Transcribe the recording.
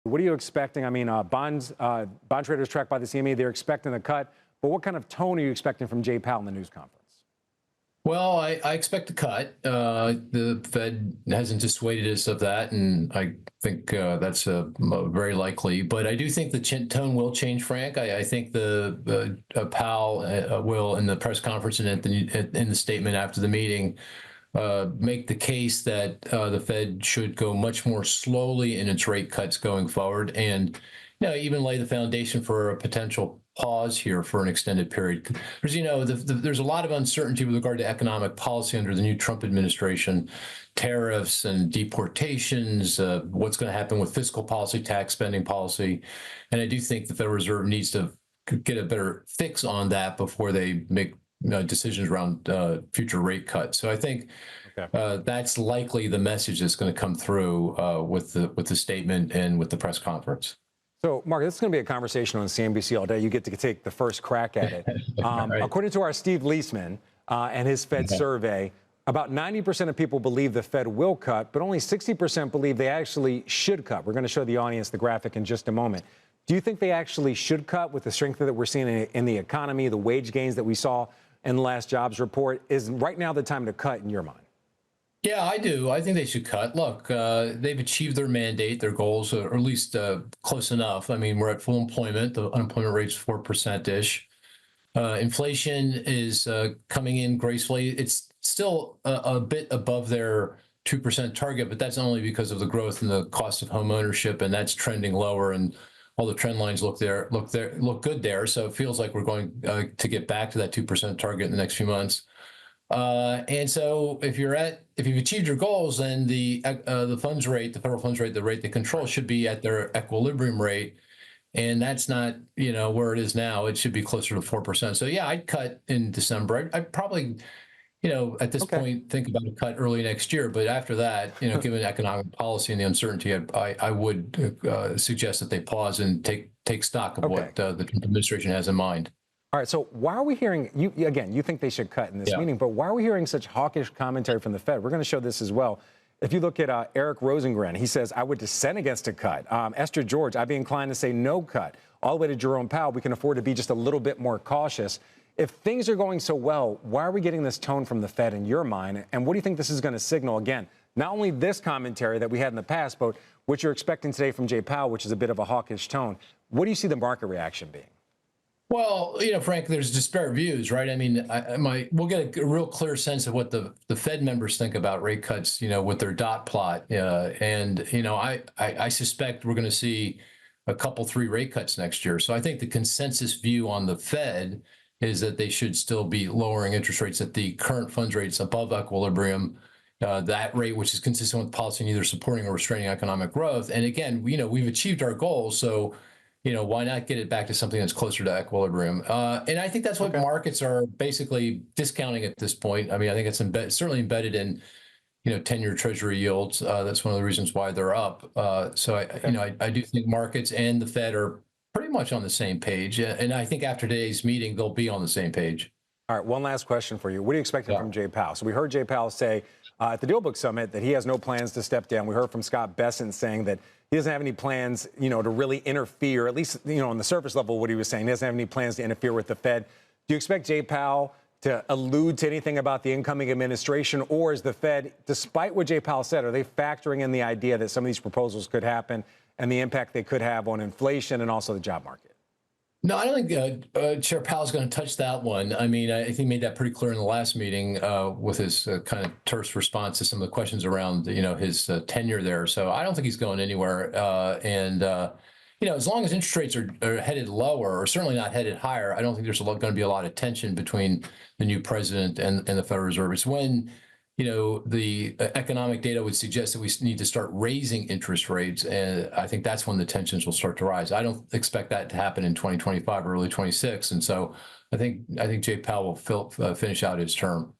What are you expecting? I mean, bond traders tracked by the CME, they're expecting a cut. But what kind of tone are you expecting from Jay Powell in the news conference? Well, I expect a cut. The Fed hasn't dissuaded us of that, and I think that's very likely. But I do think the tone will change, Frank. I think the Powell will, in the press conference and in the statement after the meeting, make the case that the Fed should go much more slowly in its rate cuts going forward, and even lay the foundation for a potential pause here for an extended period. Because, there's a lot of uncertainty with regard to economic policy under the new Trump administration, tariffs and deportations, what's going to happen with fiscal policy, tax spending policy. And I do think the Federal Reserve needs to get a better fix on that before they make decisions around future rate cuts. So I think that's likely the message that's going to come through with the statement and with the press conference. So, Mark, this is going to be a conversation on CNBC all day. You get to take the first crack at it. Right. According to our Steve Leisman and his Fed survey, about 90% of people believe the Fed will cut, but only 60% believe they actually should cut. We're going to show the audience the graphic in just a moment. Do you think they actually should cut with the strength that we're seeing in the economy, the wage gains that we saw in the last jobs report? Is right now the time to cut in your mind? Yeah, I do. I think they should cut. Look, they've achieved their mandate, their goals, or at least close enough. I mean, we're at full employment. The unemployment rate's 4%-ish. Inflation is coming in gracefully. It's still a bit above their 2% target, but that's only because of the growth in the cost of home ownership, and that's trending lower. And all the trend lines look good there. So it feels like we're going to get back to that 2% target in the next few months. And so if you've achieved your goals, then the funds rate, the federal funds rate, the rate they control should be at their equilibrium rate. And that's not, where it is now. It should be closer to 4%. So yeah, I'd cut in December. I'd probably, at this point, think about a cut early next year. But after that, given economic policy and the uncertainty, I would suggest that they pause and take stock of what the administration has in mind. All right, so why are we hearing, you think they should cut in this meeting, but why are we hearing such hawkish commentary from the Fed? We're going to show this as well. If you look at Eric Rosengren, he says, I would dissent against a cut. Esther George, I'd be inclined to say no cut. All the way to Jerome Powell, we can afford to be just a little bit more cautious. If things are going so well, why are we getting this tone from the Fed in your mind? And what do you think this is going to signal? Again, not only this commentary that we had in the past, but what you're expecting today from Jay Powell, which is a bit of a hawkish tone. What do you see the market reaction being? Well, Frank, there's disparate views, right? I mean, we'll get a real clear sense of what the Fed members think about rate cuts, with their dot plot. I suspect we're going to see a couple, 3 rate cuts next year. So I think the consensus view on the Fed is that they should still be lowering interest rates at the current funds rates above equilibrium, that rate, which is consistent with policy neither supporting or restraining economic growth. And again, we've achieved our goals. So why not get it back to something that's closer to equilibrium? And I think that's what markets are basically discounting at this point. I mean, I think it's certainly embedded in, 10-year Treasury yields. That's one of the reasons why they're up. So I do think markets and the Fed are pretty much on the same page. And I think after today's meeting, they'll be on the same page. All right, one last question for you. What are you expecting from Jay Powell? So we heard Jay Powell say at the DealBook Summit that he has no plans to step down. We heard from Scott Bessent saying that he doesn't have any plans, to really interfere, at least, on the surface level, what he was saying. He doesn't have any plans to interfere with the Fed. Do you expect Jay Powell to allude to anything about the incoming administration, or is the Fed, despite what Jay Powell said, are they factoring in the idea that some of these proposals could happen and the impact they could have on inflation and also the job market? No, I don't think Chair Powell's going to touch that one. I mean, I think he made that pretty clear in the last meeting with his kind of terse response to some of the questions around, his tenure there. So I don't think he's going anywhere. As long as interest rates are headed lower, or certainly not headed higher, I don't think there's going to be a lot of tension between the new president and the Federal Reserve. It's when the economic data would suggest that we need to start raising interest rates, and I think that's when the tensions will start to rise. I don't expect that to happen in 2025 or early 26, and so I think Jay Powell will finish out his term.